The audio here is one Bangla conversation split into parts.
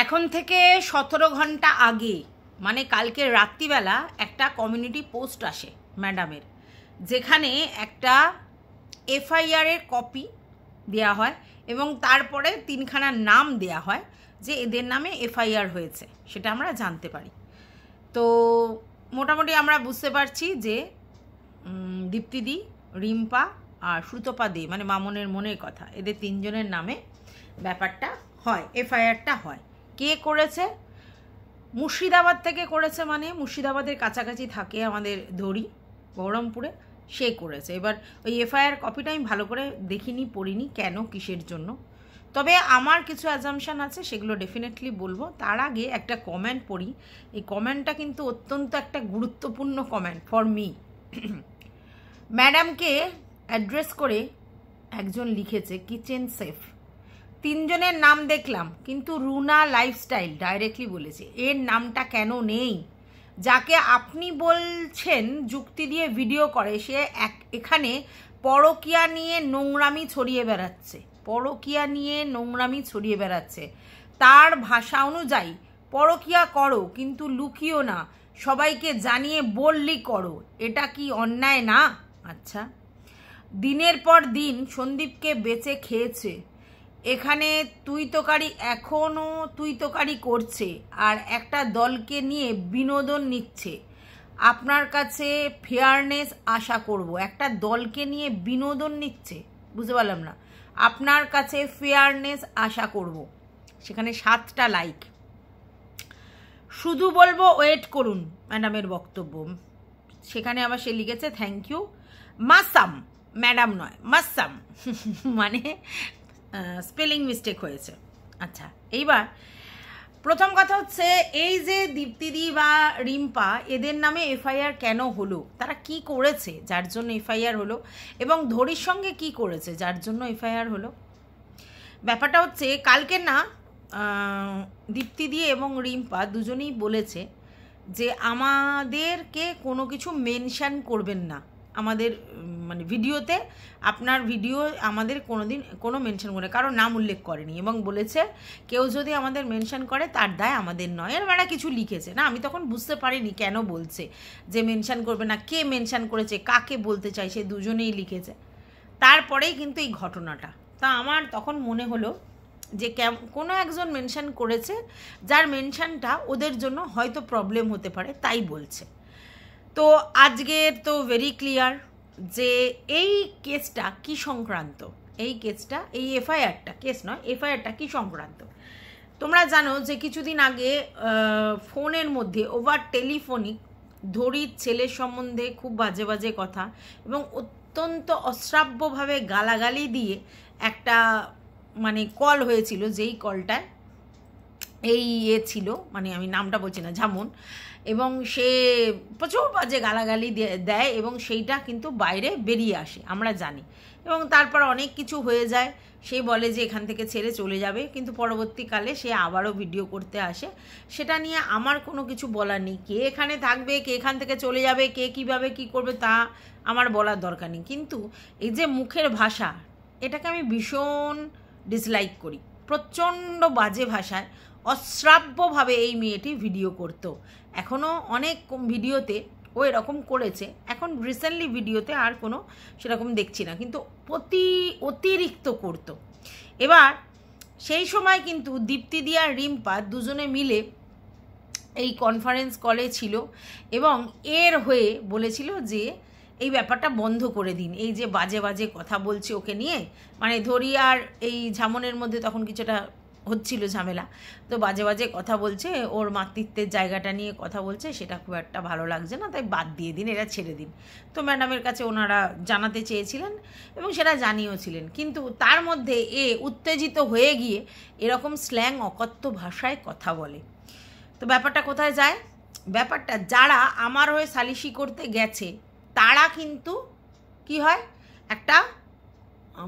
এখন থেকে 17 ঘন্টা আগে মানে কালকে রাত্রিবেলা একটা কমিউনিটি পোস্ট আসে ম্যাডামের, যেখানে একটা এফআইআর এর কপি দেওয়া হয় এবং তারপরে 3খানা নাম দেওয়া হয় যে এদের নামে এফআইআর হয়েছে, সেটা আমরা জানতে পারি। তো মোটামুটি আমরা বুঝতে পারছি যে দীপ্তিদি, রিম্পা আর সুতপা দে মানে মামনের মনের কথা, এদের 3জনের নামে ব্যাপারটা হয়, এফআইআরটা হয়। কে করেছে? মুর্শিদাবাদ থেকে করেছে, মানে মুর্শিদাবাদের কাছাকাছি থাকে আমাদের ধরি বহরমপুরে, সে করেছে। এবার ওই এফআইআর কপিটা আমি ভালো করে দেখিনি, পড়িনি কেন কিসের জন্য, তবে আমার কিছু অ্যাজাম্পশান আছে, সেগুলো ডেফিনেটলি বলবো। তার আগে একটা কমেন্ট পড়ি। এই কমেন্টটা কিন্তু অত্যন্ত একটা গুরুত্বপূর্ণ কমেন্ট ফর মি। ম্যাডামকে অ্যাড্রেস করে একজন লিখেছে কিচেন সেফ। 3জনের নাম দেখলাম, কিন্তু রুনা লাইফস্টাইল ডাইরেক্টলি বলেছে এর নামটা কেন নেই? যাকে আপনি বলছেন যুক্তি দিয়ে ভিডিও করে, সে এখানে পরকীয়া নিয়ে নোংরামি ছড়িয়ে বেড়াচ্ছে, পরকীয়া নিয়ে নোংরামি ছড়িয়ে বেড়াচ্ছে। তার ভাষা অনুযায়ী পরকীয়া করো, কিন্তু লুকিও না, সবাইকে জানিয়ে বললি করো। এটা কি অন্যায় না? আচ্ছা, দিনের পর দিন সন্দীপকে বেঁচে খেয়েছে, এখানে তুই তোকারি এখনও তুই তোকারি করছে আর একটা দলকে নিয়ে বিনোদন নিচ্ছে। আপনার কাছে ফেয়ারনেস আশা করব। একটা দলকে নিয়ে বিনোদন নিচ্ছে, বুঝতে পারলাম না। আপনার কাছে ফেয়ারনেস আশা করব। সেখানে 7টা লাইক। শুধু বলবো ওয়েট করুন ম্যাডামের বক্তব্য। সেখানে আবার সে লিখেছে থ্যাংক ইউ মাসাম, ম্যাডাম নয় মাসাম, মানে স্পেলিং মিস্টেক হয়েছে। আচ্ছা, এইবার প্রথম কথা হচ্ছে এই যে দীপ্তিদি বা রিম্পা, এদের নামে এফআইআর কেন হলো? তারা কি করেছে যার জন্য এফআইআর হলো? এবং ধরির সঙ্গে কি করেছে যার জন্য এফআইআর হলো? ব্যাপারটা হচ্ছে কালকে না দীপ্তিদি এবং রিম্পা দুজনেই বলেছে যে আমাদেরকে কোনো কিছু মেনশন করবেন না আমাদের মানে ভিডিওতে, আপনার ভিডিও আমাদের কোনোদিন কোনো মেনশন করে কারো নাম উল্লেখ করেনি, এবং বলেছে কেউ যদি আমাদের মেনশন করে তার দায় আমাদের নয়। এর মানে কিছু লিখেছে না, আমি তখন বুঝতে পারিনি কেন বলছে যে মেনশন করবে না, কে মেনশন করেছে, কাকে বলতে চাইছে, দুজনেই লিখেছে। তারপরেই কিন্তু এই ঘটনাটা, তা আমার তখন মনে হলো যে কোনো একজন মেনশন করেছে, যার মেনশনটা ওদের জন্য হয়তো প্রবলেম হতে পারে, তাই বলছে। তো আজকের তো ভেরি ক্লিয়ার যে এই কেসটা কি সংক্রান্ত, এই কেসটা, এই এফআইআরটা, কেস নয় এফআইআরটা কি সংক্রান্ত। তোমরা জানো যে কিছুদিন আগে ফোনের মধ্যে ওভার টেলিফোনিক ধরির ছেলের সম্বন্ধে খুব বাজে বাজে কথা এবং অত্যন্ত অশ্রাব্যভাবে গালাগালি দিয়ে একটা মানে কল হয়েছিল, যেই কলটায় এই ছিল, মানে আমি নামটা বলছি না, ঝামুন, এবং সে প্রচুর বাজে গালাগালি দেয় এবং সেইটা কিন্তু বাইরে বেরিয়ে আসে, আমরা জানি। এবং তারপর অনেক কিছু হয়ে যায়, সে বলে যে এখান থেকে ছেড়ে চলে যাবে, কিন্তু পরবর্তীকালে সে আবারও ভিডিও করতে আসে। সেটা নিয়ে আমার কোনো কিছু বলার নেই, কে এখানে থাকবে, কে এখান থেকে চলে যাবে, কে কীভাবে কী করবে তা আমার বলার দরকার নেই। কিন্তু এই যে মুখের ভাষা, এটাকে আমি ভীষণ ডিসলাইক করি। প্রচণ্ড বাজে ভাষায় অশ্রাব্যভাবে এই মেয়েটি ভিডিও করতো। এখনও অনেক ভিডিওতে ও এরকম করেছে, এখন রিসেন্টলি ভিডিওতে আর কোনো সেরকম দেখছি না, কিন্তু অতিরিক্ত করতো। এবার সেই সময় কিন্তু দীপ্তিদি আর রিম্পা দুজনে মিলে এই কনফারেন্স কলে ছিল এবং এর হয়ে বলেছিল যে এই ব্যাপারটা বন্ধ করে দিন, এই যে বাজে বাজে কথা বলছে ওকে নিয়ে, মানে ধরি আর এই ঝামনের মধ্যে তখন কিছুটা হচ্ছিল ঝামেলা, তো বাজে বাজে কথা বলছে, ওর মাতৃত্বের জায়গাটা নিয়ে কথা বলছে, সেটা খুব একটা ভালো লাগছে না, তাই বাদ দিয়ে দিন, এরা ছেড়ে দিন। তো ম্যাডামের কাছে ওনারা জানাতে চেয়েছিলেন এবং সেটা জানিয়েছিলেন, কিন্তু তার মধ্যে উত্তেজিত হয়ে গিয়ে এরকম স্ল্যাং অকথ্য ভাষায় কথা বলে। তো ব্যাপারটা কোথায় যায়? ব্যাপারটা যারা আমার হয়ে সালিশি করতে গেছে তারা কিন্তু কি হয়, একটা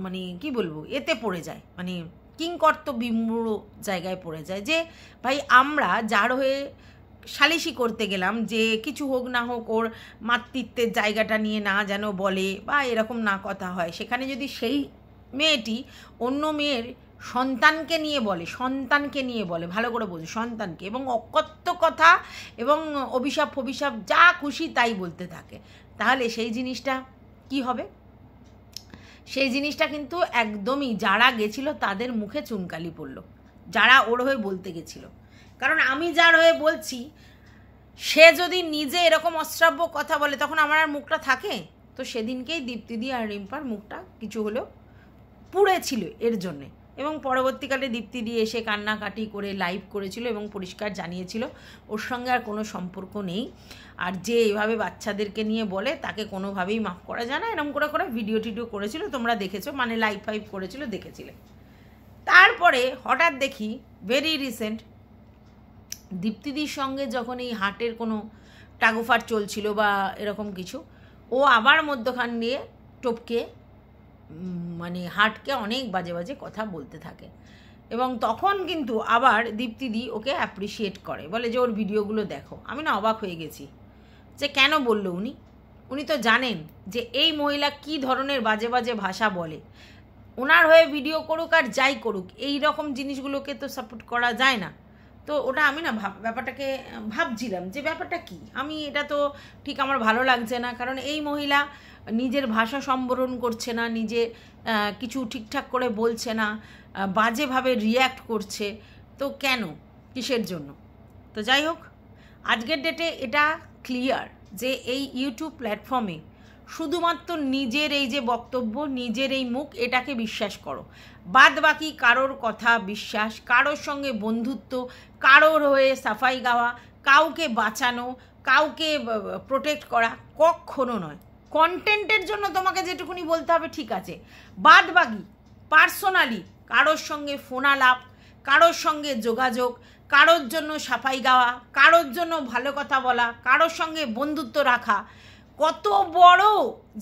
মানে কি বলবো, এতে পড়ে যায়, মানে কিংকর্তব্যবিমূঢ় জায়গায় পড়ে যায় যে ভাই আমরা যার হয়ে সালিশি করতে গেলাম, যে কিছু হোক না হোক ওর মাতৃত্বের জায়গাটা নিয়ে না যেন বলে বা এরকম না কথা হয়, সেখানে যদি সেই মেয়েটি অন্য মেয়ের সন্তানকে নিয়ে বলে, ভালো করে বোঝো, সন্তানকে, এবং অকথ্য কথা এবং অভিশাপ ফভিশাপ যা খুশি তাই বলতে থাকে, তাহলে সেই জিনিসটা কি হবে? সেই জিনিসটা কিন্তু একদমই যারা গেছিল তাদের মুখে চুনকালি পড়লো, যারা ওর হয়ে বলতে গেছিল। কারণ আমি যার হয়ে বলছি সে যদি নিজে এরকম অশ্রাব্য কথা বলে তখন আমার আর মুখটা থাকে? তো সেদিনকেই দীপ্তিদি আর রিম্পার মুখটা কিছু হলেও পুড়েছিল এর জন্যে, এবং পরবর্তীকালে দীপ্তিদি এসে কান্নাকাটি করে লাইভ করেছিল এবং পরিষ্কার জানিয়েছিল ওর সঙ্গে আর কোনো সম্পর্ক নেই, আর যে এভাবে বাচ্চাদেরকে নিয়ে বলে তাকে কোনোভাবেই মাফ করা যায় না, এরকম করে করে ভিডিও টিডিও করেছিল, তোমরা দেখেছো, মানে লাইভ ফাইভ করেছিল, দেখেছিলে। তারপরে হঠাৎ দেখি ভেরি রিসেন্ট দীপ্তিদির সঙ্গে যখন এই হার্টের কোনো টাগোফার চলছিল বা এরকম কিছু, ও আবার মধ্যখান দিয়ে টপকে মানে হার্টকে অনেক বাজে বাজে কথা বলতে থাকে, এবং তখন কিন্তু আবার দীপ্তিদি ওকে অ্যাপ্রিসিয়েট করে, বলে যে ওর ভিডিওগুলো দেখো। আমি না অবাক হয়ে গেছি যে কেন বললো উনি তো জানেন যে এই মহিলা কি ধরনের বাজে বাজে ভাষা বলে, ওনার হয়ে ভিডিও করুক আর যাই করুক এই রকম জিনিসগুলোকে তো সাপোর্ট করা যায় না। তো ওটা আমি না ব্যাপারটাকে ভাবছিলাম যে ব্যাপারটা কি, আমি এটা তো ঠিক আমার ভালো লাগছে না, কারণ এই মহিলা নিজের ভাষা সম্বরণ করছে না, নিজে কিছু ঠিকঠাক করে বলছে না, বাজেভাবে রিয়্যাক্ট করছে, তো কেন, কিসের জন্য? তো যাই হোক, আজকের ডেটে এটা ক্লিয়ার যে এই ইউটিউব প্ল্যাটফর্মে শুধুমাত্র নিজের এই যে বক্তব্য, নিজের এই মুখ, এটাকে বিশ্বাস করো, বাদ বাকি কারোর কথা বিশ্বাস, কারোর সঙ্গে বন্ধুত্ব, কারোর হয়ে সাফাই গাওয়া, কাউকে বাঁচানো, কাউকে প্রোটেক্ট করা কখনো নয়। কন্টেন্টের জন্য তোমাকে যেটুকুনি বলতে হবে ঠিক আছে, বাদ বাকি পার্সোনালি কারোর সঙ্গে ফোনালাপ, কারোর সঙ্গে যোগাযোগ, কারোর জন্য সাফাই গাওয়া, কারোর জন্য ভালো কথা বলা, কারোর সঙ্গে বন্ধুত্ব রাখা কত বড়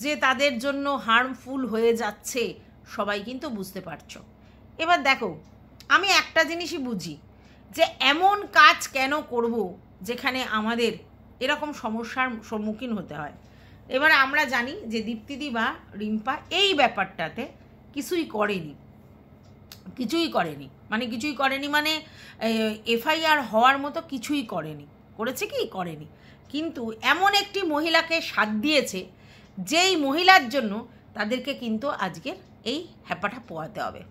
যে তাদের জন্য হার্মফুল হয়ে যাচ্ছে সবাই কিন্তু বুঝতে পারছো। এবার দেখো, আমি একটা জিনিসই বুঝি যে এমন কাজ কেন করব যেখানে আমাদের এরকম সমস্যার সম্মুখীন হতে হয়। এবার আমরা জানি যে দীপ্তিদি বা রিম্পা এই ব্যাপারটাতে কিছুই করেনি, মানে এফআইআর হওয়ার মতো কিছুই করেনি, করেছে কি করেনি, কিন্তু এমন একটি মহিলাকে সাথ দিয়েছে যেই মহিলার জন্য তাদেরকে কিন্তু আজকের এই হ্যাপাটা পোয়াতে হবে।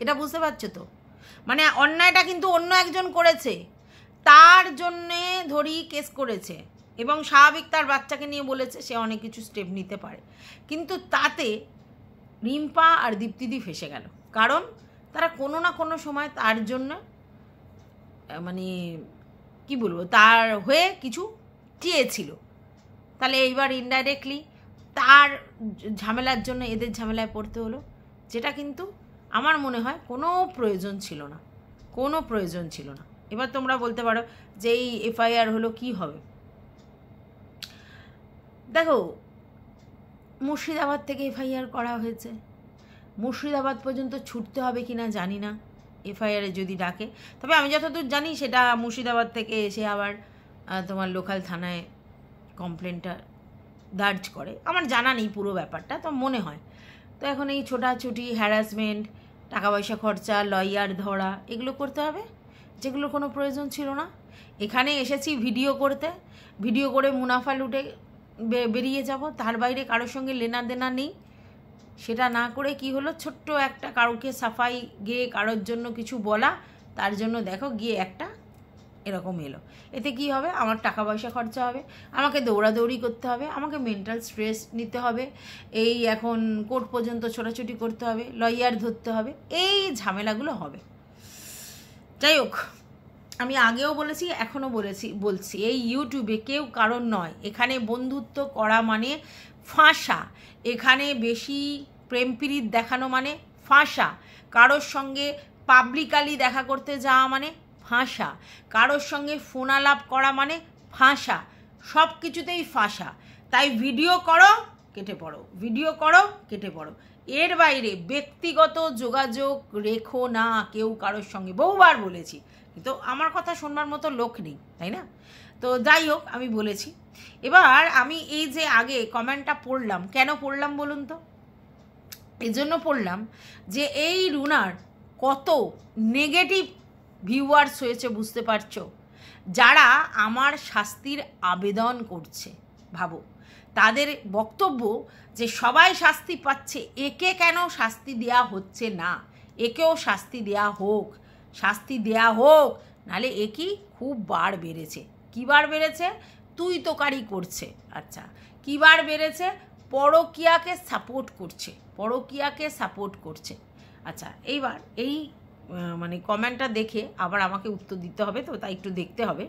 এটা বুঝতে পারছো তো? মানে অন্যায়টা কিন্তু অন্য একজন করেছে, তার জন্যে ধরি কেস করেছে, এবং স্বাভাবিক তার বাচ্চাকে নিয়ে বলেছে সে অনেক কিছু স্টেপ নিতে পারে, কিন্তু তাতে রিম্পা আর দীপ্তিদি ফেসে গেল, কারণ তারা কোনো না কোনো সময় তার জন্য মানে কি বলবো তার হয়ে কিছু চেয়েছিল, তাহলে এইবার ইনডাইরেক্টলি তার ঝামেলার জন্য এদের ঝামেলায় পড়তে হলো, যেটা কিন্তু আমার মনে হয় কোনো প্রয়োজন ছিল না। এবার তোমরা বলতে পারো যে এই এফআইআর হলো কি হবে? দেখো, মুর্শিদাবাদ থেকে এফআইআর করা হয়েছে, মুর্শিদাবাদ পর্যন্ত ছুটতে হবে কি না জানি না এফআইআরে যদি ডাকে, তবে আমি যতদূর জানি সেটা মুর্শিদাবাদ থেকে এসে আবার তোমার লোকাল থানায় কমপ্লেনটা দার্জ করে, আমার জানা নেই পুরো ব্যাপারটা, তো মনে হয়। তো এখন এই ছোটাছুটি, হ্যারাসমেন্ট, টাকা পয়সা খরচা, লয়ার ধরা, এগুলো করতে হবে যেগুলো কোনো প্রয়োজন ছিল না। এখানে এসেছি ভিডিও করতে, ভিডিও করে মুনাফা লুটে বেরিয়ে যাব, তার বাইরে কারোর সঙ্গে লেনা দেনা নেই। সেটা না করে কি হলো, ছোট্ট একটা কাউকে সাফাই গিয়ে কারোর জন্য কিছু বলা, তার জন্য দেখো গিয়ে একটা এরকম এলো। এতে কি হবে, আমার টাকা পয়সা খরচা হবে, আমাকে দৌড়াদৌড়ি করতে হবে, আমাকে মেন্টাল স্ট্রেস নিতে হবে, এই এখন কোর্ট পর্যন্ত ছোটাছুটি করতে হবে, লয়ার ধরতে হবে, এই ঝামেলাগুলো হবে। যাই হোক, আমি আগেও বলেছি, এখনও বলছি, এই ইউটিউবে কেউ কারণ নয়, এখানে বন্ধুত্ব করা মানে ফাঁসা, এখানে বেশি প্রেম প্রীতি দেখানো মানে ফাঁসা, কারোর সঙ্গে পাবলিকালি দেখা করতে যাওয়া মানে ফাঁসা, কারোর সঙ্গে ফোন আলাপ করা মানে ফাঁসা, সব কিছুতেই ফাঁসা। তাই ভিডিও করো কেটে পড়ো, এর বাইরে ব্যক্তিগত যোগাযোগ রেখো না কেউ কারোর সঙ্গে, বহুবার বলেছি, কিন্তু আমার কথা শোনবার মতো লোক নেই, তাই না? তো যাই হোক, আমি বলেছি। এবার আমি এই যে আগে কমেন্টটা পড়লাম, কেন পড়লাম বলুন তো? এই জন্য পড়লাম যে এই রুনার কত নেগেটিভ ভিউয়ার্স হয়েছে বুঝতে পারছো? যারা আমার শাস্তির আবেদন করছে, ভাবো তাদের বক্তব্য যে সবাই শাস্তি পাচ্ছে, একে কেন শাস্তি দেয়া হচ্ছে না, একেও শাস্তি দেয়া হোক, শাস্তি দেয়া হোক, নাহলে এ কি খুব বার বেড়েছে। কী বার বেড়েছে? তুই তোকারি করছে। আচ্ছা, কী বার বেড়েছে? পরকীয়াকে সাপোর্ট করছে, পরকীয়াকে সাপোর্ট করছে। আচ্ছা, এইবার এই মানে কমেন্টটা দেখে আবার আমাকে উত্তর দিতে হবে, তো তাই একটু দেখতে হবে।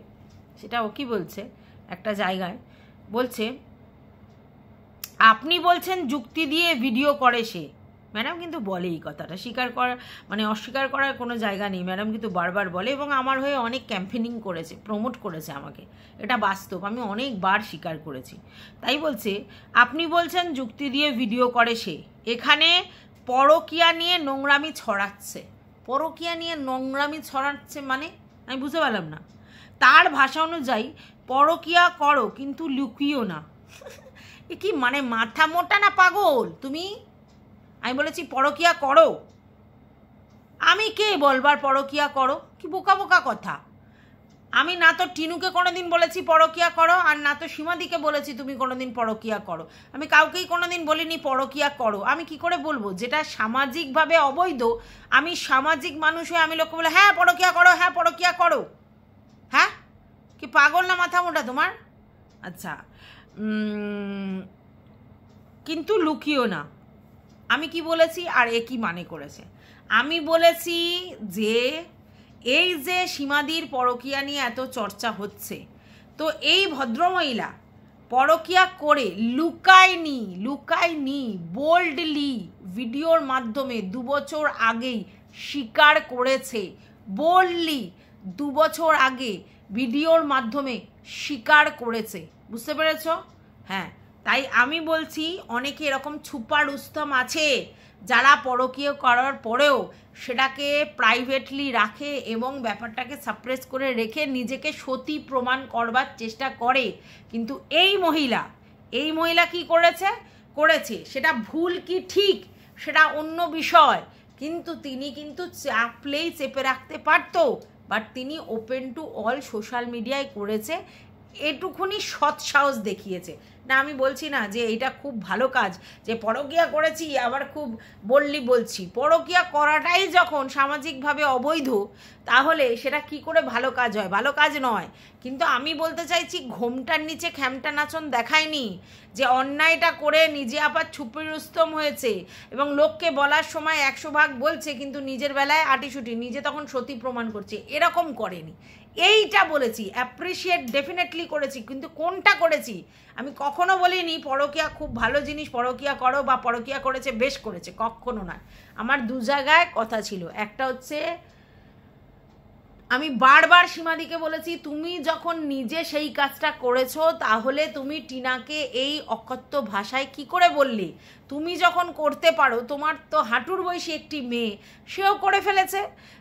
সেটা ও কী বলছে, একটা জায়গায় বলছে, আপনি বলছেন যুক্তি দিয়ে ভিডিও করে সে। ম্যাডাম কিন্তু বলে এই কথাটা, স্বীকার করা মানে অস্বীকার করার কোনো জায়গা নেই। ম্যাডাম কিন্তু বারবার বলে এবং আমার হয়ে অনেক ক্যাম্পেনিং করেছে, প্রমোট করেছে আমাকে, এটা বাস্তব, আমি অনেকবার স্বীকার করেছি। তাই বলছে, আপনি বলছেন যুক্তি দিয়ে ভিডিও করে সে, এখানে পরকীয়া নিয়ে নোংরামি ছড়াচ্ছে। পরকীয়া নিয়ে নোংরামি ছড়াচ্ছে মানে আমি বুঝতে পারলাম না। তার ভাষা অনুযায়ী পরকীয়া করো কিন্তু লুকিও না। এ কি মানে মাথা মোটা না পাগল তুমি? আমি বলেছি পরকীয়া করো, আমি কে বলবার পরকীয়া করো? কি বোকা বোকা কথা। আমি না তো টিনুকে কোনোদিন বলেছি পরকীয়া করো, আর না তো সীমাদিকে বলেছি তুমি কোনোদিন পরকীয়া করো। আমি কাউকেই কোনোদিন বলিনি পরকীয়া করো। আমি কি করে বলবো? যেটা সামাজিকভাবে অবৈধ, আমি সামাজিক মানুষ হয়ে আমি লোককে বলে হ্যাঁ পরকীয়া করো, হ্যাঁ পরকীয়া করো। হ্যাঁ, কি পাগল না মাথা মোটা তোমার? আচ্ছা, কিন্তু লুকিও না, আমি কি বলেছি আর এ কি মানে করেছে? আমি বলেছি যে এই যে সীমাদির পরকীয়া নিয়ে এত চর্চা হচ্ছে, তো এই ভদ্রমহিলা পরকীয়া করে লুকায়নি, বোল্ডলি ভিডিওর মাধ্যমে 2 বছর আগেই স্বীকার করেছে। বোল্ডলি 2 বছর আগে ভিডিওর মাধ্যমে স্বীকার করেছে, বুঝতে পেরেছ? হ্যাঁ, তাই আমি বলছি অনেকে এরকম ছুপা রুস্তম আছে যারা পরকীয়া করার পরেও সেটাকে প্রাইভেটলি রাখে এবং ব্যাপারটাকে সাপ্রেস করে রেখে নিজেকে সতী প্রমাণ করবার চেষ্টা করে। কিন্তু এই মহিলা কি করেছে সেটা ভুল কি ঠিক সেটা অন্য বিষয়, কিন্তু তিনি কিন্তু চাপলেই চেপে রাখতে পারতো, বাট তিনি ওপেন টু অল সোশ্যাল মিডিয়ায় করেছে, এটুকুনি সৎসাহস দেখিয়েছে। না আমি বলছি না যে এটা খুব ভালো কাজ যে পরকীয়া করেছি আবার খুব বলছি, পরকীয়া করাটাই যখন সামাজিকভাবে অবৈধ তাহলে সেটা কি করে ভালো কাজ হয়? ভালো কাজ নয়। কিন্তু আমি বলতে চাইছি ঘোমটার নিচে খ্যামটা নাচন দেখায়নি, যে অন্যায়টা করে নিজে আবার ছুপি রুস্তম হয়েছে এবং লোককে বলার সময় 100 ভাগ বলছে কিন্তু নিজের বেলায় আটিসুটি, নিজে তখন সতী প্রমাণ করছে, এরকম করেনি। এইটা বলেছি, অ্যাপ্রিসিয়েট ডেফিনেটলি করেছি, কিন্তু কোনটা করেছি? আমি কখনো বলিনি পরকীয়া খুব ভালো জিনিস, পরকীয়া করো বা পরকীয়া করেছে বেশ করেছে, কখনো নয়। আমার 2 জায়গায় কথা ছিল। একটা হচ্ছে আমি বারবার সীমাদিকে বলেছি তুমি যখন নিজে সেই কাজটা করেছো তাহলে তুমি টিনাকে এই অকথ্য ভাষায় কি করে বললি? তুমি যখন করতে পারো, তোমার তো হাঁটুর বয়সী একটি মেয়ে, সেও করে ফেলেছে,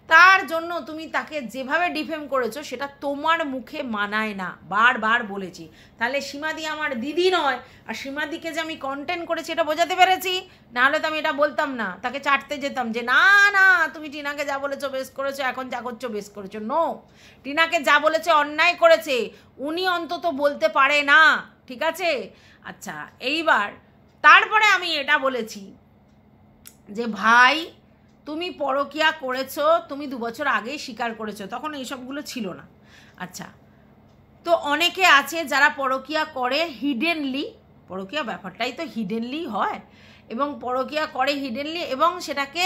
তার জন্য তুমি তাকে যেভাবে ডিফেম করেছো সেটা তোমার মুখে মানায় না, বারবার বলেছি। তাহলে সীমাদি আমার দিদি নয়, আর সীমাদিকে যে আমি কন্টেন্ট করেছি এটা বোঝাতে পেরেছি, নাহলে তো আমি এটা বলতাম না, তাকে চাটতে যেতাম যে না না তুমি টিনাকে যা বলেছো বেশ করেছো, এখন যা করছো বেশ করেছো। নো, টিনাকে যা বলেছে অন্যায় করেছে, উনি অন্তত বলতে পারে না, ঠিক আছে? আচ্ছা, এইবার তারপরে আমি এটা বলেছি যে ভাই তুমি পরকীয়া করেছো, তুমি 2 বছর আগেই স্বীকার করেছো, তখন এইসবগুলো ছিল না। আচ্ছা, তো অনেকে আছে যারা পরকীয়া করে হিডেনলি, পরকীয়া ব্যাপারটাই তো হিডেনলি হয়, এবং পরকীয়া করে হিডেনলি এবং সেটাকে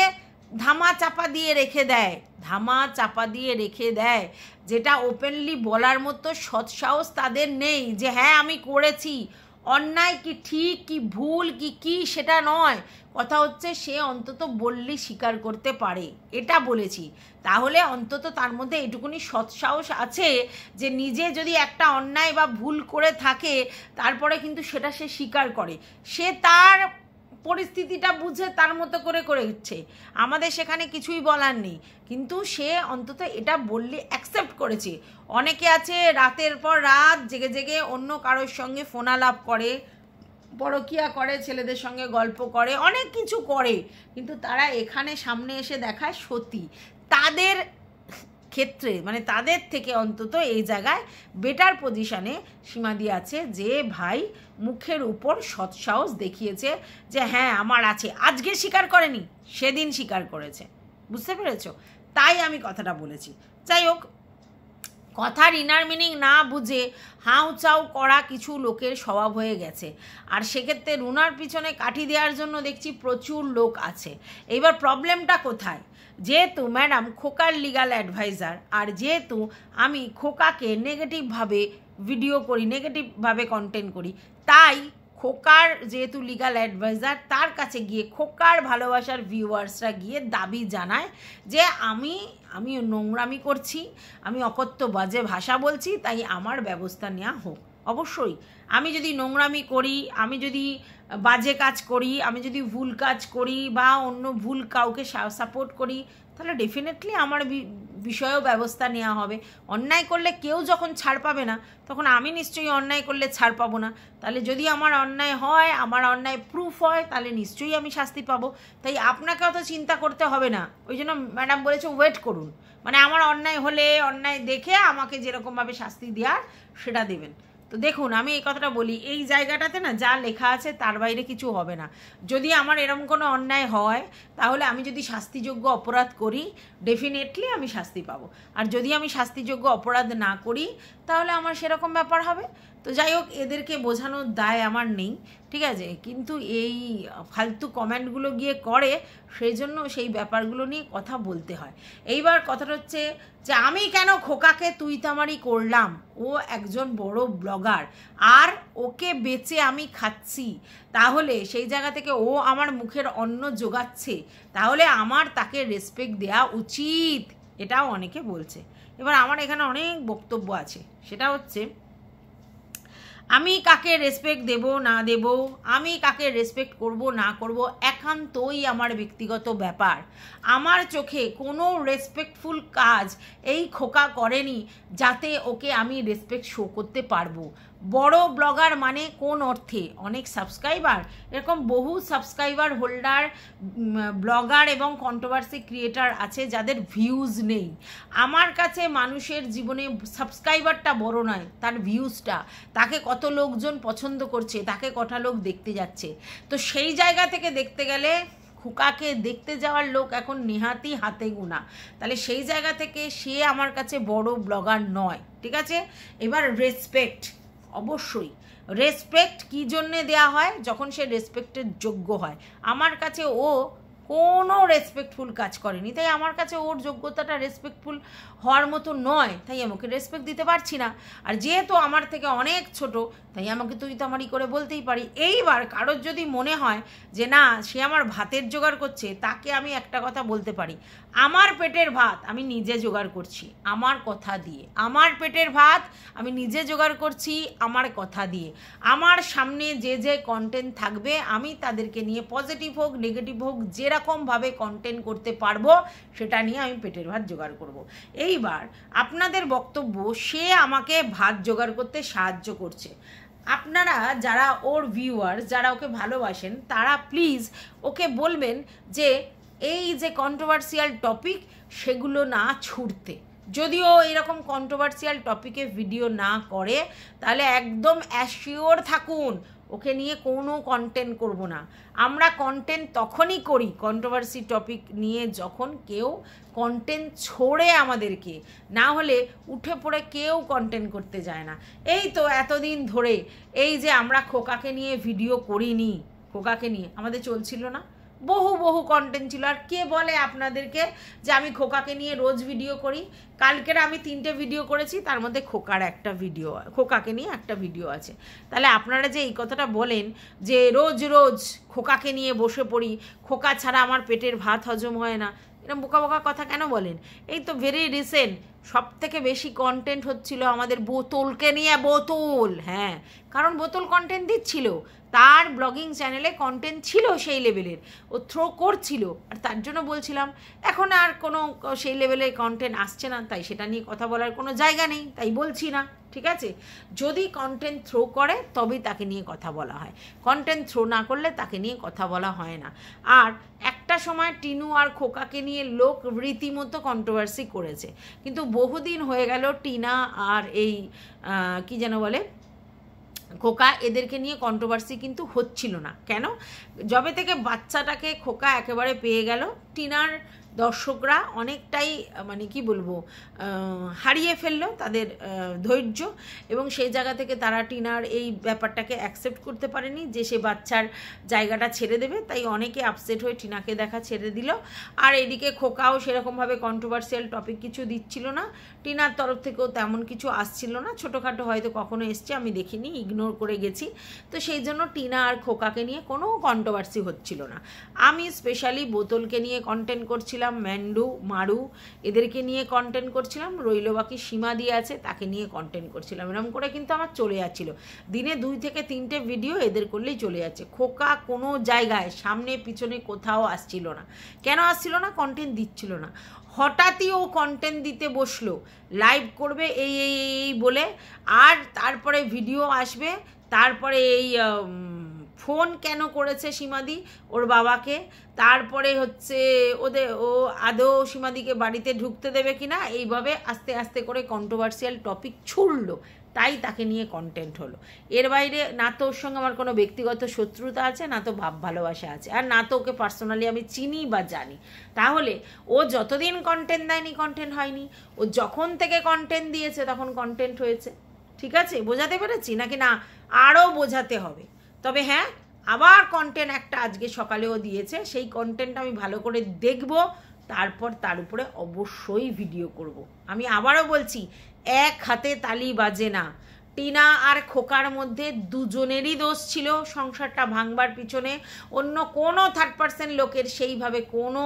ধামা চাপা দিয়ে রেখে দেয়, যেটা ওপেনলি বলার মতো সৎসাহস তাদের নেই যে হ্যাঁ আমি করেছি। অন্যায় কি ঠিক কি ভুল কি সেটা নয়, কথা হচ্ছে সে অন্তত বললি স্বীকার করতে পারে, এটা বলেছি। তাহলে অন্তত তার মধ্যে এটুকুনি সৎসাহস আছে যে নিজে যদি একটা অন্যায় বা ভুল করে থাকে তারপরে কিন্তু সেটা সে স্বীকার করে, সে তার পরিস্থিতিটা বুঝে তার মতো করে করেছে, আমাদের সেখানে কিছুই বলার নেই, কিন্তু সে অন্তত এটা বললে অ্যাকসেপ্ট করেছে। অনেকে আছে রাতের পর রাত জেগে জেগে অন্য কারোর সঙ্গে ফোনালাপ করে, পরকিয়া করে, ছেলেদের সঙ্গে গল্প করে, অনেক কিছু করে, কিন্তু তারা এখানে সামনে এসে দেখায় সতী। তাদের ক্ষেত্রে মানে তাদের থেকে অন্তত এই জায়গায় বেটার পজিশানে সীমাদি আছে, যে ভাই মুখের উপর সৎসাহস দেখিয়েছে যে হ্যাঁ আমার আছে। আজকে স্বীকার করেনি, সেদিন স্বীকার করেছে, বুঝতে পেরেছো? তাই আমি কথাটা বলেছি। যাই হোক, কথার ইনার মিনিং না বুঝে হাউ চাউ করা কিছু লোকের স্বভাব হয়ে গেছে, আর সেক্ষেত্রে রুনার পিছনে কাঠি দেওয়ার জন্য দেখছি প্রচুর লোক আছে। এইবার প্রবলেমটা কোথায়? যেহেতু ম্যাডাম খোকার লিগাল অ্যাডভাইজার, আর যেহেতু আমি খোকাকে নেগেটিভভাবে ভিডিও করি, নেগেটিভভাবে কন্টেন্ট করি, তাই খোকার যেহেতু লিগাল অ্যাডভাইজার, তার কাছে গিয়ে খোকার ভালোবাসার ভিউয়ার্সরা গিয়ে দাবি জানায় যে আমি নোংরামি করছি, আমি অকথ্য বাজে ভাষা বলছি, তাই আমার ব্যবস্থা নেওয়া হোক। অবশ্যই আমি যদি নোংরামি করি, আমি যদি বাজে কাজ করি, আমি যদি ভুল কাজ করি বা অন্য ভুল কাউকে সাপোর্ট করি, তাহলে ডেফিনেটলি আমার বিষয়েও ব্যবস্থা নেওয়া হবে। অন্যায় করলে কেউ যখন ছাড় পাবে না, তখন আমি নিশ্চয়ই অন্যায় করলে ছাড় পাবো না। তাহলে যদি আমার অন্যায় হয়, আমার অন্যায় প্রুফ হয়, তাহলে নিশ্চয়ই আমি শাস্তি পাবো। তাই আপনাকে অত চিন্তা করতে হবে না। ওই জন্য ম্যাডাম বলেছে ওয়েট করুন, মানে আমার অন্যায় হলে অন্যায় দেখে আমাকে যেরকমভাবে শাস্তি দেওয়ার সেটা দেবেন। তো দেখুন, আমি এই কথাটা বলি, এই জায়গাটাতে না যা লেখা আছে তার বাইরে কিছু হবে না। যদি আমার এরকম কোনো অন্যায় হয়, তাহলে আমি যদি শাস্তিযোগ্য অপরাধ করি, ডেফিনেটলি আমি শাস্তি পাবো। আর যদি আমি শাস্তিযোগ্য অপরাধ না করি, তাহলে আমার সেরকম ব্যাপার হবে। তো যাই হোক, এদেরকে বোঝানোর দায় আমার নেই, ঠিক আছে? কিন্তু এই ফালতু কমেন্টগুলো গিয়ে করে, সেই জন্য সেই ব্যাপারগুলো নিয়ে কথা বলতে হয়। এইবার কথাটা হচ্ছে যে আমি কেন খোকাকে তুইতামারি করলাম? ও একজন বড় ব্লগার, আর ওকে বেচে আমি খাচ্ছি, তাহলে সেই জায়গা থেকে ও আমার মুখের অন্ন জোগাচ্ছে, তাহলে আমার তাকে রেসপেক্ট দেওয়া উচিত, এটাও অনেকে বলছে। এবার আমার এখানে অনেক বক্তব্য আছে, সেটা হচ্ছে আমি কাকে রেসপেক্ট দেব না দেব, আমি কাকে রেসপেক্ট করব না করব, একান্তই আমার ব্যক্তিগত ব্যাপার। আমার চোখে কোনো রেসপেক্টফুল কাজ এই খোকা করেনি যাতে ওকে আমি রেসপেক্ট শো করতে পারবো। বড় ব্লগার মানে কোন অর্থে? অনেক সাবস্ক্রাইবার, এরকম বহু সাবস্ক্রাইবার হোল্ডার ব্লগার এবং কন্ট্রোভার্সি ক্রিয়েটার আছে যাদের ভিউজ নেই। আমার কাছে মানুষের জীবনে সাবস্ক্রাইবারটা বড় নয়, তার ভিউজটা, তাকে কত লোকজন পছন্দ করছে, তাকে কটা লোক দেখতে যাচ্ছে। তো সেই জায়গা থেকে দেখতে গেলে খোকাকে দেখতে যাওয়ার লোক এখন নেহাতি হাতে গোনা। তাহলে সেই জায়গা থেকে সে আমার কাছে বড় ব্লগার নয়, ঠিক আছে? এবার রেসপেক্ট, অবশ্যই রেসপেক্ট কী জন্যে দেওয়া হয়? যখন সে রেসপেক্টের যোগ্য হয়। আমার কাছে ও কোনো রেসপেক্টফুল কাজ করেনি, তাই আমার কাছে ওর যোগ্যতাটা রেসপেক্টফুল হওয়ার মতো নয়, তাই আমাকে রেসপেক্ট দিতে পারছি না। আর যেহেতু আমার থেকে অনেক ছোট, তাই আমাকে তুই তামারি করে বলতেই পারি। এইবার কারোর যদি মনে হয় যে না সে আমার ভাতের জোগাড় করছে, তাকে আমি একটা কথা বলতে পারি, আমার পেটের ভাত আমি নিজে জোগাড় করছি আমার কথা দিয়ে। আমার পেটের ভাত আমি নিজে জোগাড় করছি আমার কথা দিয়ে। আমার সামনে যে যে কন্টেন্ট থাকবে, আমি তাদেরকে নিয়ে পজিটিভ হোক নেগেটিভ হোক যেরকমভাবে কন্টেন্ট করতে পারবো, সেটা নিয়ে আমি পেটের ভাত জোগাড় করব। এইবার আপনাদের বক্তব্য সে আমাকে ভাত জোগাড় করতে সাহায্য করছে। আপনারা যারা ওর ভিউয়ার, যারা ওকে ভালোবাসেন, তারা প্লিজ ওকে বলবেন যে এই যে কন্ট্রোভার্সিয়াল টপিক সেগুলো না ছুড়তে। যদিও এরকম কন্ট্রোভার্সিয়াল টপিকে ভিডিও না করে, তাহলে একদম অ্যাসিওর থাকুন ওকে নিয়ে কোনো কন্টেন্ট করব না। আমরা কন্টেন্ট তখনই করি কন্ট্রোভার্সি টপিক নিয়ে যখন কেউ কন্টেন্ট ছোড়ে আমাদেরকে, না হলে উঠে পড়ে কেউ কন্টেন্ট করতে যায় না। এই তো এতদিন ধরে এই যে আমরা খোকাকে নিয়ে ভিডিও করিনি, খোকাকে নিয়ে আমাদের চলছিল না, বহু কন্টেন্ট ছিল। আর কে বলে আপনাদেরকে যে আমি খোকাকে নিয়ে রোজ ভিডিও করি? কালকের আমি 3টে ভিডিও করেছি, তার মধ্যে খোকার একটা ভিডিও, খোকাকে নিয়ে একটা ভিডিও আছে। তাহলে আপনারা যে এই কথাটা বলেন যে রোজ রোজ খোকাকে নিয়ে বসে পড়ি, খোকা ছাড়া আমার পেটের ভাত হজম হয় না, এরকম বোকা বোকা কথা কেন বলেন? এই তো ভেরি রিসেন্ট সব থেকে বেশি কন্টেন্ট হচ্ছিল আমাদের বোতলকে নিয়ে। বোতল, হ্যাঁ, কারণ বোতল কন্টেন্ট দিচ্ছিল, তার ব্লগিং চ্যানেলে কন্টেন্ট ছিল সেই লেভেলের, ও থ্রো করছিল, আর তার জন্য বলছিলাম এখন আর কোনো সেই লেভেলের কন্টেন্ট আসছে না, তাই সেটা নিয়ে কথা বলার কোনো জায়গা নেই, তাই বলছি না। ঠিক আছে, যদি কন্টেন্ট থ্রো করে তবেই তাকে নিয়ে কথা বলা হয়, কন্টেন্ট থ্রো না করলে তাকে নিয়ে কথা বলা হয় না। আর একটা সময় টিনু আর খোকাকে নিয়ে লোক রীতিমতো কন্ট্রোভার্সি করেছে, কিন্তু বহুদিন হয়ে গেল টিনা আর এই কি যেন বলে খোকা, এদেরকে নিয়ে কন্ট্রোভার্সি কিন্তু হচ্ছিল না। কেন? যবে থেকে বাচ্চাটাকে খোকা একেবারে পেয়ে গেল, টিনার দর্শকরা অনেকটাই মানে কি বলবো হারিয়ে ফেললো তাদের ধৈর্য, এবং সেই জায়গা থেকে তারা টিনার এই ব্যাপারটাকে অ্যাকসেপ্ট করতে পারেনি যে সে বাচ্চার জায়গাটা ছেড়ে দেবে, তাই অনেকে আপসেট হয়ে টিনাকে দেখা ছেড়ে দিল। আর এদিকে খোকাও সেরকমভাবে কন্ট্রোভার্সিয়াল টপিক কিছু দিচ্ছিল না, টিনার তরফ থেকেও তেমন কিছু আসছিল না, ছোটোখাটো হয়তো কখনো এসছে আমি দেখিনি, ইগনোর করে গেছি। তো সেই জন্য টিনা আর খোকাকে নিয়ে কোনো কন্ট্রোভার্সি হচ্ছিল না। আমি স্পেশালি বোতলকে নিয়ে কন্টেন্ট করছিলাম, ম্যান্ডু, মারু এদেরকে নিয়ে কন্টেন্ট করছিলাম, রইল বাকি সীমা দিয়ে আছে তাকে নিয়ে কন্টেন্ট করছিলাম, এরকম করে কিন্তু আমার চলে যাচ্ছিল। দিনে 2 থেকে 3টে ভিডিও এদের করলেই চলে যাচ্ছে। খোকা কোনো জায়গায় সামনে পিছনে কোথাও আসছিল না। কেন আসছিল না? কন্টেন্ট দিচ্ছিল না। হঠাৎই ও কন্টেন্ট দিতে বসলো, লাইভ করবে এই এই এই বলে, আর তারপরে ভিডিও আসবে, তারপরে এই ফোন কেন করেছে সীমাদি ওর বাবাকে, তারপরে হচ্ছে ও আদৌ সীমাদিকে বাড়িতে ঢুকতে দেবে কিনা, এইভাবে আস্তে আস্তে করে কন্ট্রোভার্সিয়াল টপিক ছুড়লো, তাই তাকে নিয়ে কন্টেন্ট হলো। এর বাইরে না তো ওর সঙ্গে আমার কোনো ব্যক্তিগত শত্রুতা আছে, না তো ভাব ভালোবাসা আছে, আর না তো ওকে পার্সোনালি আমি চিনি বা জানি। তাহলে ও যতদিন কন্টেন্ট দেয়নি কন্টেন্ট হয়নি, ও যখন থেকে কন্টেন্ট দিয়েছে তখন কন্টেন্ট হয়েছে। ঠিক আছে, বোঝাতে পেরেছি নাকি না আরও বোঝাতে হবে? তবে হ্যাঁ, আবার কন্টেন্ট একটা আজকে সকালেও দিয়েছে, সেই কন্টেন্ট আমি ভালো করে দেখব, তারপর তার উপরে অবশ্যই ভিডিও করব। আমি আবারও বলছি, এক হাতে তালি বাজে না। টিনা আর খোকার মধ্যে দুজনেরই দোষ ছিল সংসারটা ভাঙবার পিছনে, অন্য কোনো থার্ড পার্সন লোকের সেইভাবে কোনো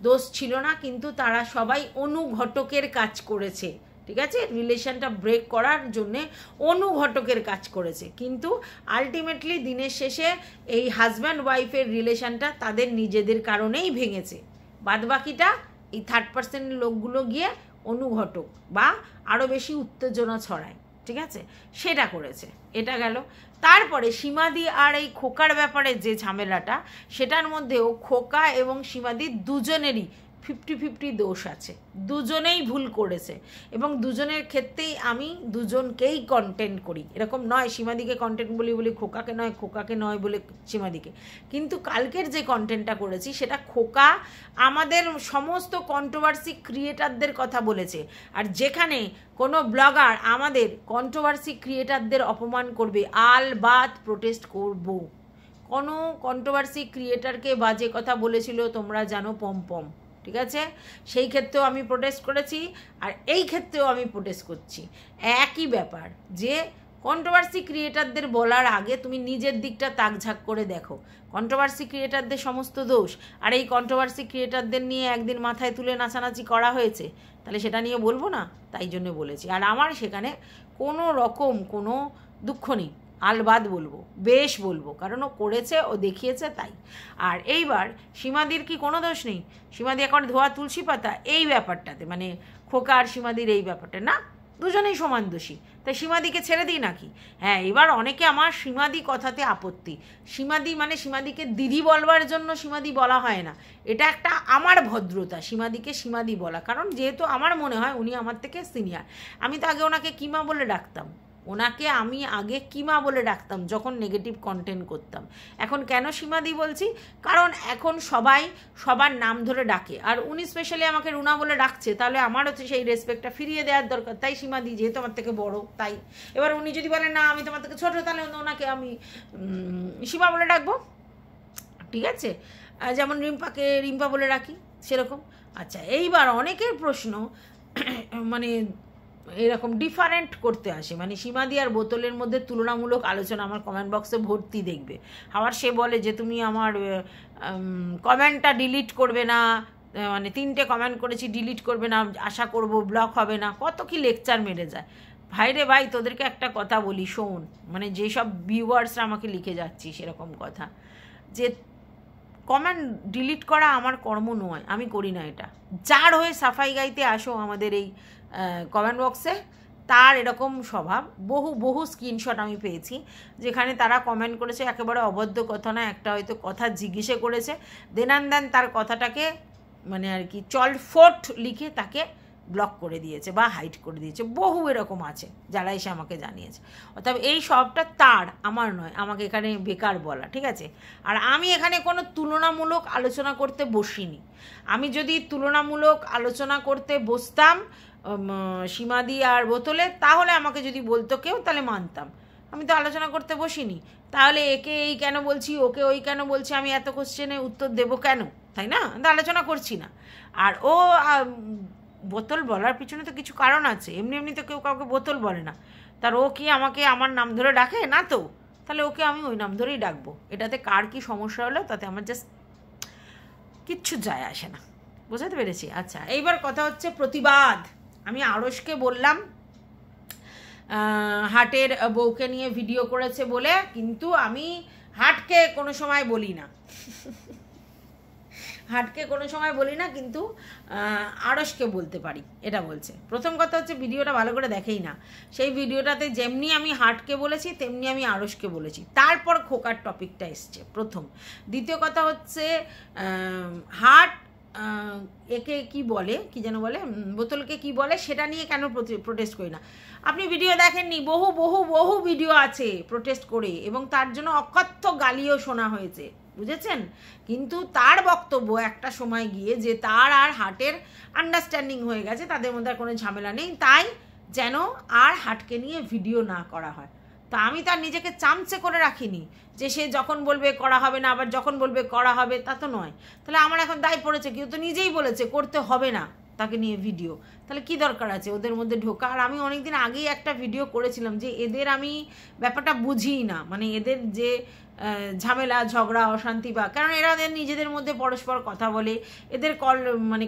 দোষ ছিল না, কিন্তু তারা সবাই অনুঘটকের কাজ করেছে। ঠিক আছে, রিলেশনটা ব্রেক করার জন্যে অনুঘটকের কাজ করেছে, কিন্তু আলটিমেটলি দিনের শেষে এই হাজব্যান্ড ওয়াইফের রিলেশনটা তাদের নিজেদের কারণেই ভেঙেছে। বাদবাকিটা এই থার্ড পার্সনের লোকগুলো গিয়ে অনুঘটক বা আরও বেশি উত্তেজনা ছড়ায়, ঠিক আছে, সেটা করেছে। এটা গেল। তারপরে সীমাদি আর এই খোকার ব্যাপারে যে ঝামেলাটা, সেটার মধ্যেও খোকা এবং সীমাদি দুজনেরই 50-50 দোষ আছে, দুজনেই ভুল করেছে, এবং দুজনের ক্ষেত্রেই আমি দুজনকেই কন্টেন্ট করি। এরকম নয় সীমাদিকে কন্টেন্ট বলি বলি খোকাকে নয়, খোকাকে নয় বলে সীমাদিকে। কিন্তু কালকের যে কন্টেন্টটা করেছি সেটা খোকা আমাদের সমস্ত কন্ট্রোভার্সি ক্রিয়েটারদের কথা বলেছে, আর যেখানে কোনো ব্লগার আমাদের কন্ট্রোভার্সি ক্রিয়েটারদের অপমান করবে, আলবাত প্রোটেস্ট করব। কোনো কন্ট্রোভার্সি ক্রিয়েটারকে বাজে কথা বলেছিল তোমরা জানো পম, ঠিক আছে, সেই ক্ষেত্রেও আমি প্রোটেস্ট করেছি, আর এই ক্ষেত্রেও আমি প্রোটেস্ট করছি। একই ব্যাপার, যে কন্ট্রোভার্সি ক্রিয়েটারদের বলার আগে তুমি নিজের দিকটা তাকঝাক করে দেখো। কন্ট্রোভার্সি ক্রিয়েটারদের সমস্ত দোষ, আর এই কন্ট্রোভার্সি ক্রিয়েটারদের নিয়ে একদিন মাথায় তুলে নাচানাচি করা হয়েছে, তাহলে সেটা নিয়ে বলবো না? তাই জন্য বলেছি। আর আমার সেখানে কোনো রকম কোনো দুঃখ নেই, আলবাদ বলবো, বেশ বলবো, কারণ ও করেছে, ও দেখিয়েছে, তাই। আর এইবার সীমাদির কি কোনো দোষ নেই? সীমাদি এখন ধোয়া তুলসী পাতা এই ব্যাপারটাতে, মানে খোকা আর সীমাদির এই ব্যাপারটা না, দুজনেই সমান দোষী, তাই সীমাদিকে ছেড়ে দিই নাকি? হ্যাঁ, এবার অনেকে আমার সীমাদি কথাতে আপত্তি। সীমাদি মানে সীমাদিকে দিদি বলবার জন্য সীমাদি বলা হয় না, এটা একটা আমার ভদ্রতা সীমাদিকে সীমাদি বলা, কারণ যেহেতু আমার মনে হয় উনি আমার থেকে সিনিয়র। আমি তো আগে ওনাকে কিমা বলে ডাকতাম, ওনাকে আমি আগে কিমা বলে ডাকতাম যখন নেগেটিভ কন্টেন্ট করতাম। এখন কেন সীমাদি বলছি? কারণ এখন সবাই সবার নাম ধরে ডাকে, আর উনি স্পেশালি আমাকে রুনা বলে ডাকছে, তাহলে আমার হচ্ছে সেই রেসপেক্টটা ফিরিয়ে দেওয়ার দরকার, তাই সীমাদি যেহেতু আমার থেকে বড় তাই। এবার উনি যদি বলেন না আমি তোমার থেকে ছোটো, তাহলে ওনাকে আমি সীমা বলে ডাকবো, ঠিক আছে, যেমন রিম্পাকে রিম্পা বলে রাখি সেরকম। আচ্ছা, এইবার অনেকের প্রশ্ন মানে এরকম ডিফারেন্ট করতে আসে, মানে সীমাদি আর বোতলের মধ্যে তুলনামূলক আলোচনা আমার কমেন্ট বক্সে ভর্তি দেখবে। আবার সে বলে যে তুমি আমার কমেন্টটা ডিলিট করবে না, মানে 3টে কমেন্ট করেছি ডিলিট করবে না, আশা করব ব্লক হবে না, কত কি লেকচার মেরে যায়। ভাই রে ভাই, তোদেরকে একটা কথা বলি শোন, মানে যেসব ভিউয়ার্সরা আমাকে লিখে যাচ্ছি সেরকম কথা, যে কমেন্ট ডিলিট করা আমার কর্ম নয়, আমি করি না এটা। যার হয়ে সাফাই গাইতে আসো আমাদের এই কমেন্ট বক্সে, তার এরকম স্বভাব। বহু স্ক্রিনশট আমি পেয়েছি যেখানে তারা কমেন্ট করেছে একেবারে অবদ্ধ কথা না, একটা হয়তো কথা জিজ্ঞেসে করেছে, দেন তার কথাটাকে মানে আর কি চলফট লিখে তাকে ব্লক করে দিয়েছে বা হাইড করে দিয়েছে। বহু এরকম আছে যারা এসে আমাকে জানিয়েছে। অর্থাৎ এই সবটা তার, আমার নয়, আমাকে এখানে বেকার বলা, ঠিক আছে? আর আমি এখানে কোনো তুলনামূলক আলোচনা করতে বসিনি। আমি যদি তুলনামূলক আলোচনা করতে বসতাম সীমাদি আর বোতলে, তাহলে আমাকে যদি বলতো কেউ তাহলে মানতাম। আমি তো আলোচনা করতে বসিনি, তাহলে একে এই কেন বলছি, ওকে ওই কেন বলছি, আমি এত কোশ্চেনে উত্তর দেবো কেন, তাই না? তো আলোচনা করছি না। আর ও বোতল বলার পিছনে তো কিছু কারণ আছে, এমনি এমনি তো কেউ কাউকে বোতল বলে না। তার ও কি আমাকে আমার নাম ধরে ডাকে না তো? তাহলে ওকে আমি ওই নাম ধরেই ডাকবো। এটাতে কার কি সমস্যা হলো তাতে আমার জাস্ট কিচ্ছু যায় আসে না। বুঝতে পেরেছি? আচ্ছা, এইবার কথা হচ্ছে প্রতিবাদ। আমি আড়সকে বললাম হাটের বউকে নিয়ে ভিডিও করেছে বলে, কিন্তু আমি হাটকে কোনো সময় বলি না, হাটকে কোনো সময় বলি না, কিন্তু আড়সকে বলতে পারি, এটা বলছে। প্রথম কথা হচ্ছে ভিডিওটা ভালো করে দেখেই না। সেই ভিডিওটাতে যেমনি আমি হাটকে বলেছি তেমনি আমি আড়সকে বলেছি, তারপর খোকার টপিকটা এসছে প্রথম। দ্বিতীয় কথা হচ্ছে হাট একে কি বলে, কি যেন বলে, বোতলকে কি বলে, সেটা নিয়ে কেন প্রোটেস্ট করি না। আপনি ভিডিও দেখেননি? বহু বহু বহু ভিডিও আছে প্রোটেস্ট করে, এবং তার জন্য অকথ্য গালিও শোনা হয়েছে, বুঝেছেন? কিন্তু তার বক্তব্য একটা সময় গিয়ে যে তার আর হাটের আন্ডারস্ট্যান্ডিং হয়ে গেছে, তাদের মধ্যে আর কোনো ঝামেলা নেই, তাই যেন আর হাটকে নিয়ে ভিডিও না করা হয়। তা আমি তার নিজেকে চামচে করে রাখিনি যে সে যখন বলবে করা হবে না, আবার যখন বলবে করা হবে, তা তো নয়। তাহলে আমার এখন দায় পড়েছে, কেউ তো নিজেই বলেছে করতে হবে না তাকে নিয়ে ভিডিও, তাহলে কি দরকার আছে ওদের মধ্যে ঢোকা? আর আমি অনেকদিন আগেই একটা ভিডিও করেছিলাম যে এদের আমি ব্যাপারটা বুঝিই না, মানে এদের যে ঝামেলা ঝগড়া অশান্তি, বা কারণ এরা নিজেদের মধ্যে পরস্পর কথা বলে, এদের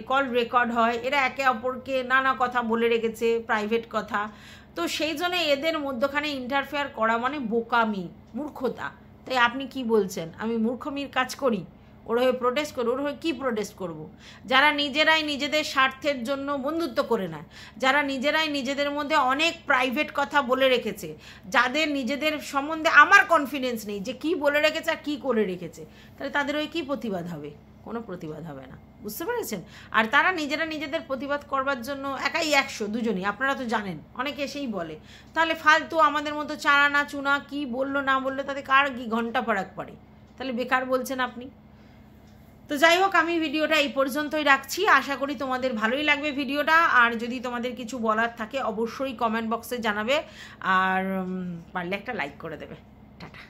কল রেকর্ড হয়, এরা একে অপরকে নানা কথা বলে রেখেছে, প্রাইভেট কথা। তো সেই জন্য এদের মধ্যখানে ইন্টারফেয়ার করা মানে বোকামি, মূর্খতা। তাই আপনি কি বলছেন আমি মূর্খমির কাজ করি? ওর হয়ে প্রোটেস্ট করি? ওর হয়ে কী প্রোটেস্ট করব? যারা নিজেরাই নিজেদের স্বার্থের জন্য বন্ধুত্ব করে নেয়, যারা নিজেরাই নিজেদের মধ্যে অনেক প্রাইভেট কথা বলে রেখেছে, যাদের নিজেদের সম্বন্ধে আমার কনফিডেন্স নেই যে কী বলে রেখেছে আর কী করে রেখেছে, তাহলে তাদের ওই কী প্রতিবাদ হবে? কোনো প্রতিবাদ হবে না, বুঝতে পেরেছেন? আর তারা নিজেরা নিজেদের প্রতিবাদ করবার জন্য একাই 100 দুজনই, আপনারা তো জানেন, অনেকে এসেই বলে। তাহলে ফালতু আমাদের মতো চারা না চুনা কি বললো না বললো তাতে কার কি ঘন্টা ফারাক পড়ে? তাহলে বেকার বলছেন আপনি। তো যাই হোক, আমি ভিডিওটা এই পর্যন্তই রাখছি। আশা করি তোমাদের ভালোই লাগবে ভিডিওটা। আর যদি তোমাদের কিছু বলার থাকে অবশ্যই কমেন্ট বক্সে জানাবে, আর পারলে একটা লাইক করে দেবে। টাটা।